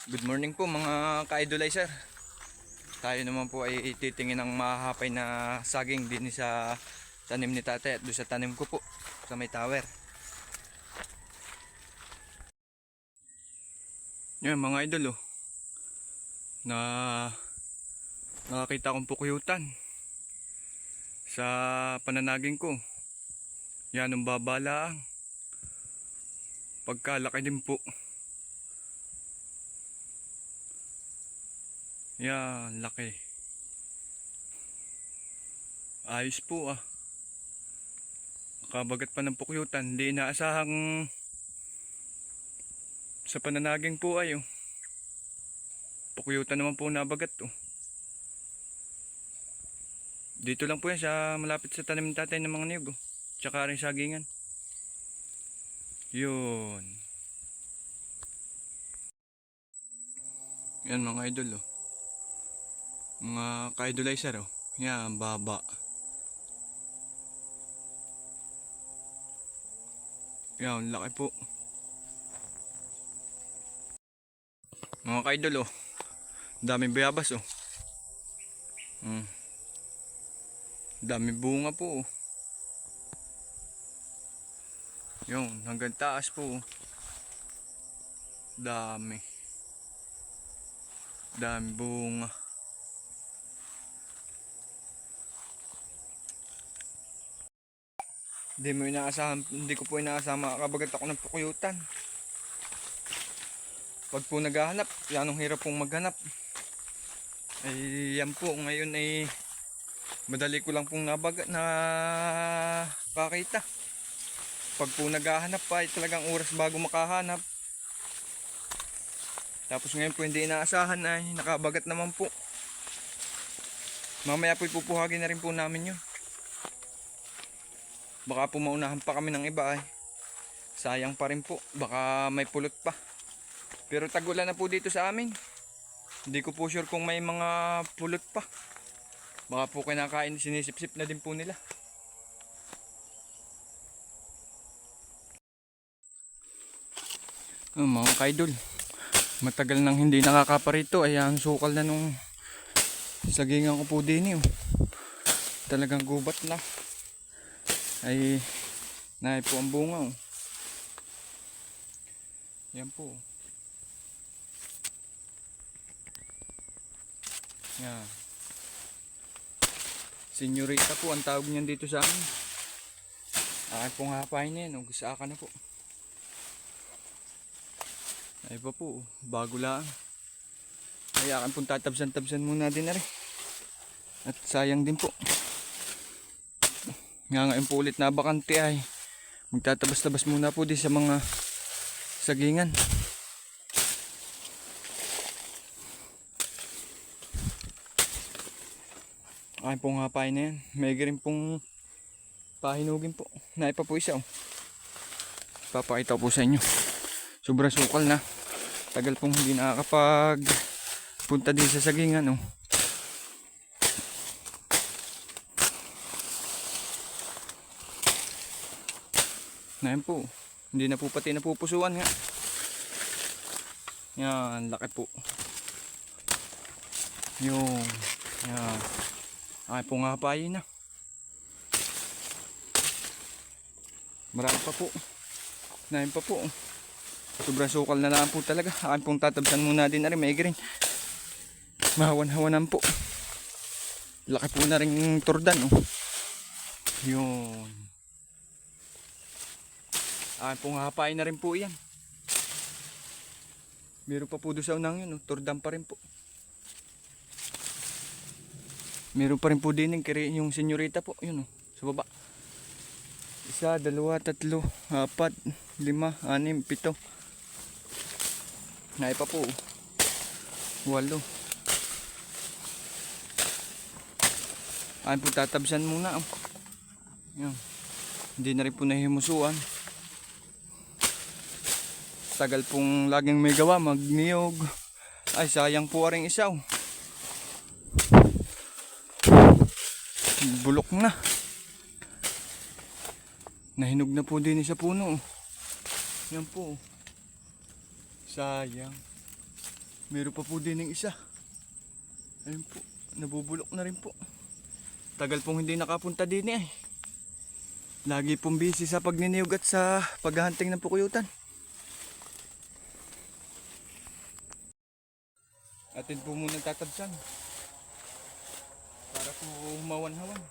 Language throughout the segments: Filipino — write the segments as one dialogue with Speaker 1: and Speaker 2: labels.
Speaker 1: Good morning po mga ka-idolizer. Tayo naman po ay titingin ng mahahapay na saging din sa tanim ni tatay at doon sa tanim ko po sa may tower. Yan mga idol, na nakakita kong pukuyutan sa pananaging ko. Yan ang babalaang pagkalaki din po. Yan, laki. Ayos po Kabagat pa ng pukuyutan. Hindi inaasahang sa pananaging po ay pukuyutan naman po nabagat Dito lang po yan sa malapit sa tanim ng tatay ng mga niyog tsaka rin sagingan. Yun. Yan mga idol mga ka-idolizer yan baba. Yan laki po mga ka-idol daming bayabas dami bunga po Yun hanggang taas po dami bunga. Hindi ko po inaasahan makakabagat ako ng pukuyutan. Pag po naghahanap, yan ang hirap pong maghanap. Ay yan po, ngayon ay madali ko lang pong nakakita. Pag po naghahanap pa ay talagang oras bago makahanap. Tapos ngayon po hindi inaasahan ay nakabagat naman po. Mamaya po ipupuhagin na rin po namin yun. Baka po maunahan pa kami ng iba ay sayang pa rin po, baka may pulot pa. Pero tagulan na po dito sa amin. Hindi ko po sure kung may mga pulot pa. Baka po kinakain, sinisip-sip na din po nila. Mga kaidol, matagal nang hindi nakakaparito ay ang sukal na nung sagingan ko po din talagang gubat na ay naay po ang bunga yan po yan senyorita po ang tawag niyan dito sa amin. Akin pong hapain na yan gusto na po ay pa po bago lang ay akin pong tatabsan muna din na rin at sayang din po ngayon po ulit na bakante ay magtatabas-tabas muna po din sa mga sagingan. Ay pong hapain na yan. May rin pong pahinugin po. Naipa po isa papakita ko po sa inyo. Sobrang sukal na. Tagal pong hindi nakakapag punta din sa sagingan Ngayon po, hindi na po pati napupusuan nga. Yan, laki po. Yung, yan. Ay po nga hapayin na. Marami pa po. Ngayon pa po. Sobrang sukal na lang po talaga. Akin pong tatabsan muna din na rin. May rin. Mahawan-hawanan po. Laki po na rin turdan Yun. Pong hapain na rin po yan. Meron pa po doon sa unang yun turdan pa rin po. Meron pa rin po din yung senyorita po yun sa baba. 1, 2, 3, 4, 5, 6, 7. Naay pa po 8. Akin po tatabsan muna Yan. Hindi na rin po nahimusuan. Tagal pong laging may gawa magniyog. Ay sayang po ring isa bulok na. Nahinog na po din sa puno. Yan po. Sayang. Meron pa po din ng isa. Ayun po, nabubulok na rin po. Tagal pong hindi nakapunta din eh. Lagi pong busy sa pagniniyog at sa paghahunting ng pukuyutan. Atin po muna tatabsan para po humawan-hawan.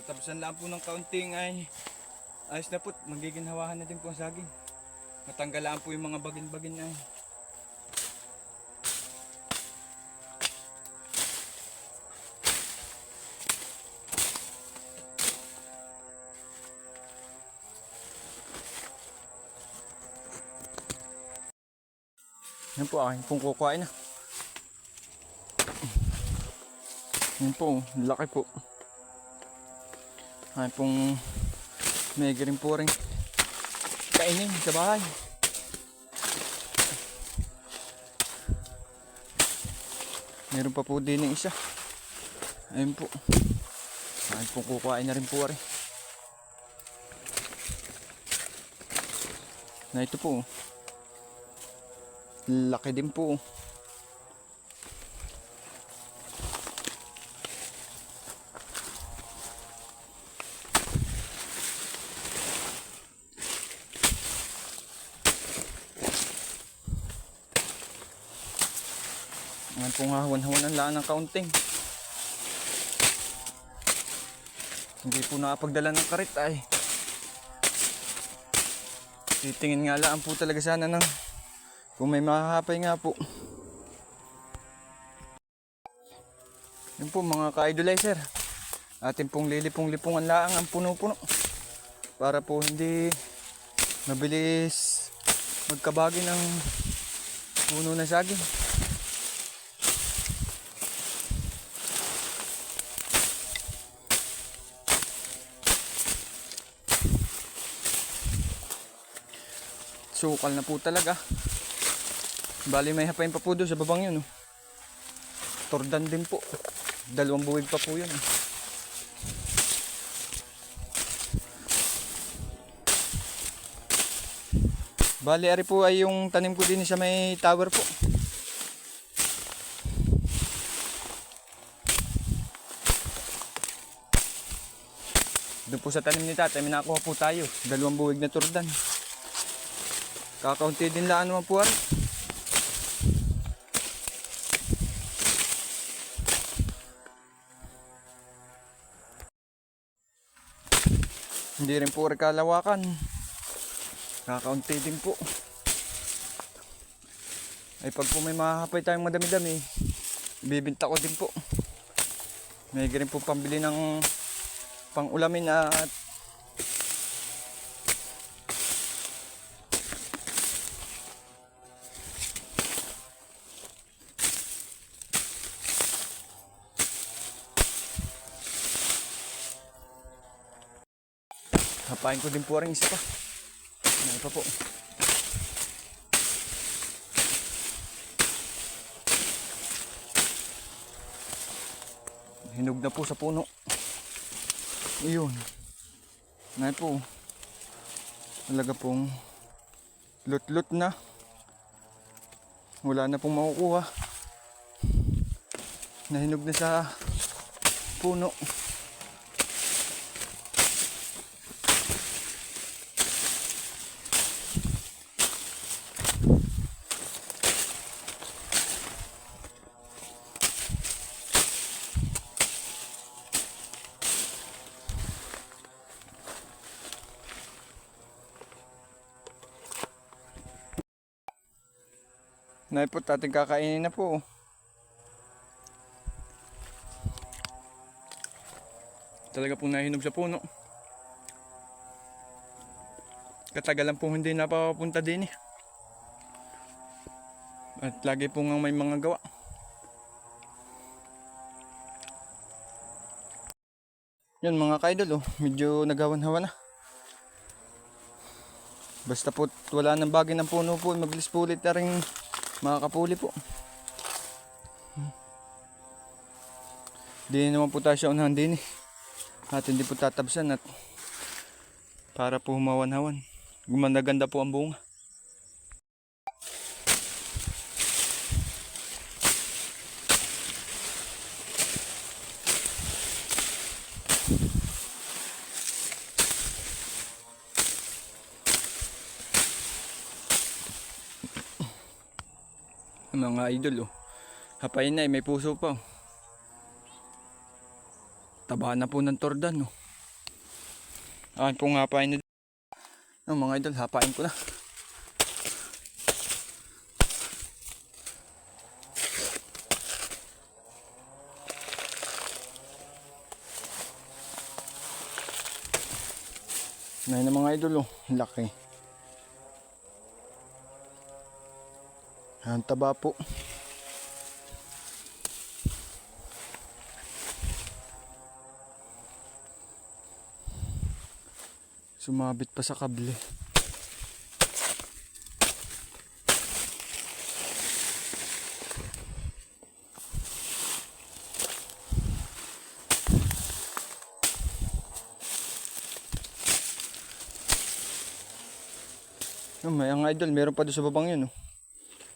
Speaker 1: Tapsan lang po ng kaunting ay ayos na po, magiging hawahan na din po ang saging. Matanggalaan po yung mga bagin-bagin ay. Yan po, aking pong kukuhain na. Yan po, laki po. Ay pong may rin po rin kainin sa bahay. Meron pa po din ng isa. Ayun po. Ay pong kukuhain na rin po rin. Na ito po. Laki din po. Ngayon pong hawan-hawanan lang ng kaunting. Hindi po nakapagdala ng karit ay. Titingin nga lang po talaga sana ng kung may makakapay nga po. Yun po mga ka-idolizer. Atin pong lilipong-lipungan lang ang puno-puno. Para po hindi mabilis magkabagi ng puno na saging. Sukal na po talaga. Bali may hapain pa po doon sa babang yun. Tordan din po. 2 buwig pa po yun. Bali ari po ay yung tanim ko din sa may tower po. Doon po sa tanim ni tatay may nakuha po tayo. 2 buwig na tordan. Kakaunti din lang naman po ari. Hindi rin po rin kalawakan. Kakaunti din po. Ay pag po may makakapay tayong madami-dami, bibinta ko din po. May rin po pambili ng pang-ulamin at hapain ko din po rin isa pa. Ano pa po. Hinog na po sa puno. Iyon. Ngayon po. Talaga pong lut-lut na. Wala na pong makukuha. Nahinog na sa puno. Nay po, ating kakainin na po. Talaga pong nahinog sa puno. Katagalan pong hindi napapunta din eh. At lagi pong may mga gawa. Yan mga kaidol, medyo nagawan-hawa na. Basta po wala nang bagay ng puno po, maglis po ulit na rin mga kapuli po. Di naman po tayo siya unahan din eh. At hindi po tatabsan at para po humawan-hawan. Gumanda-ganda po ang bunga. Mga idol, hapay na may puso pa. Taba na po ng tordan. Akin pong hapain na. Mga idol, hapain ko na. Ngayon na mga idol, laki. Ang taba po. Sumabit pa sa kable. May ang idol, meron pa doon sa babang yun.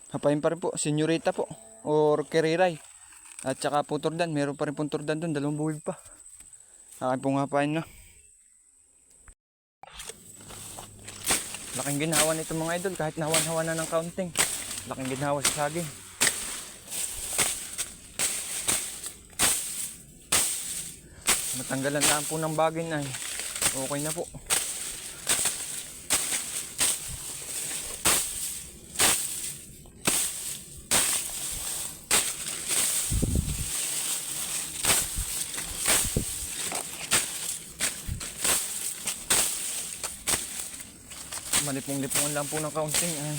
Speaker 1: Hapain pa rin po, senyorita po. Or keriray. At saka po tordan, meron pa rin pong tordan doon, 2 buwig pa. Akin pong hapain na. Laking ginhawa nito mga idol, kahit nahawan-hawan na ng kaunting. Laking ginhawa sa saging. Matanggalan lang po ng bagay na okay na po. Malipong-lipongan lang po ng kaunting ay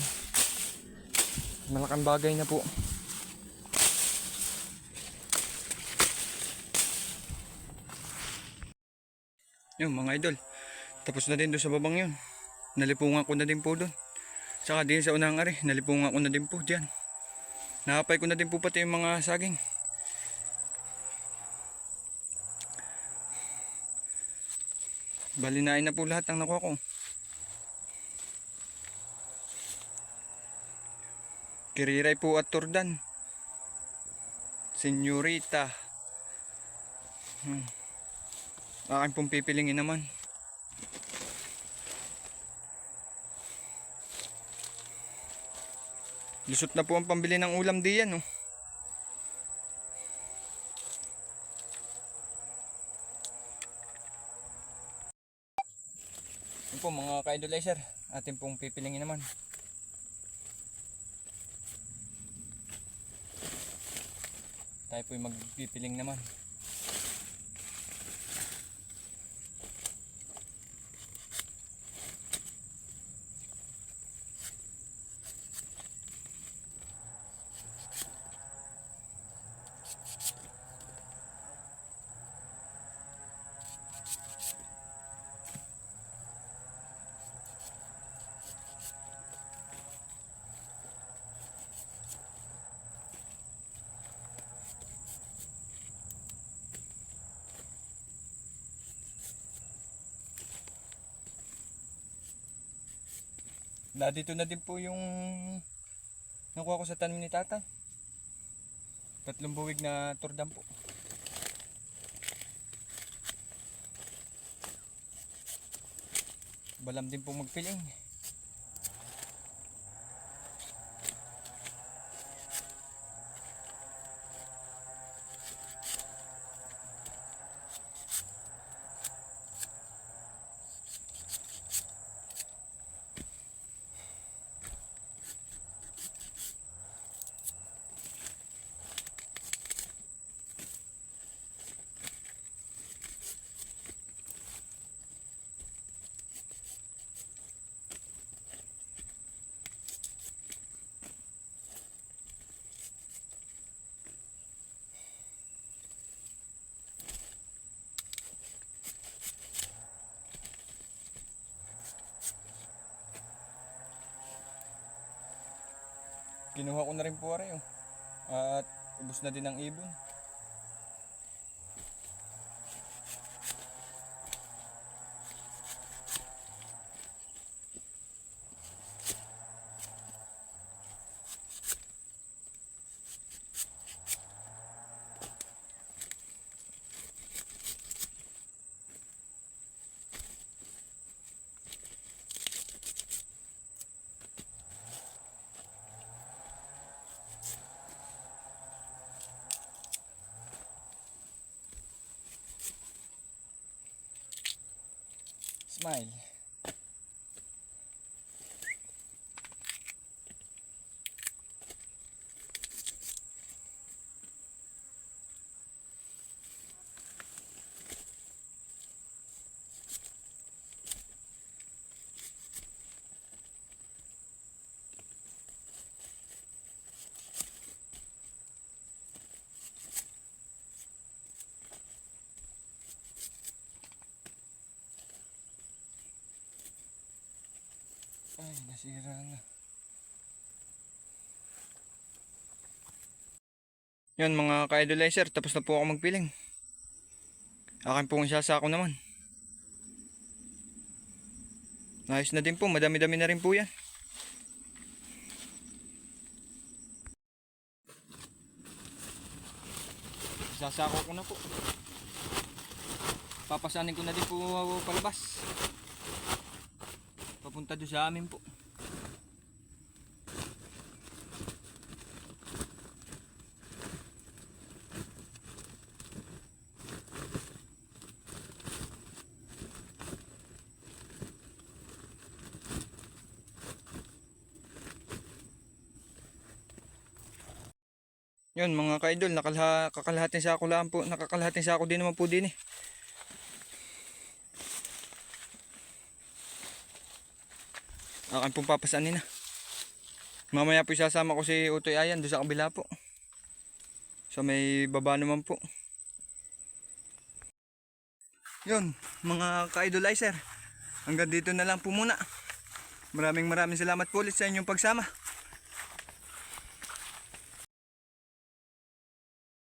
Speaker 1: malaking bagay na po. Yung mga idol, tapos na din doon sa babang yun. Nalipungan ko na din po doon. Saka din sa unang ari, nalipungan ko na din po dyan. Nakapay ko na din po pati yung mga saging. Balinain na po lahat ang nakuha ko. Kiriray po at tordan. Senyorita. Akin pong pipilingin naman. Lusot na po ang pambili ng ulam diyan. Yun po mga ka-idolizer, atin pong pipilingin naman. Tayo po'y magpipiling naman. Dito na din po yung nakuha ko sa tanim ni tatay. 3 buwig na turdam po. Balam din po magpiling. Kinuha ko na rin po aray, oh. At ubos na din ang ibon. Smile. Ay, nasira na. Yan mga ka-idolizer, tapos na po ako magpiling. Akin pong isasako naman. Ayos na din po, madami-dami na rin po yan. Isasako ko na po. Papasanin ko na din po palabas. Papunta doon sa amin po. Yun mga ka-idol, kakalahating sako lang po, nakakalahating sako din naman po din eh. Akin pong papasanin na. Mamaya po isasama ko si Utoy Ayan doon sa kabila po. So may baba naman po. Yun mga ka-idolizer, hanggang dito na lang po muna. Maraming salamat po ulit sa inyong pagsama.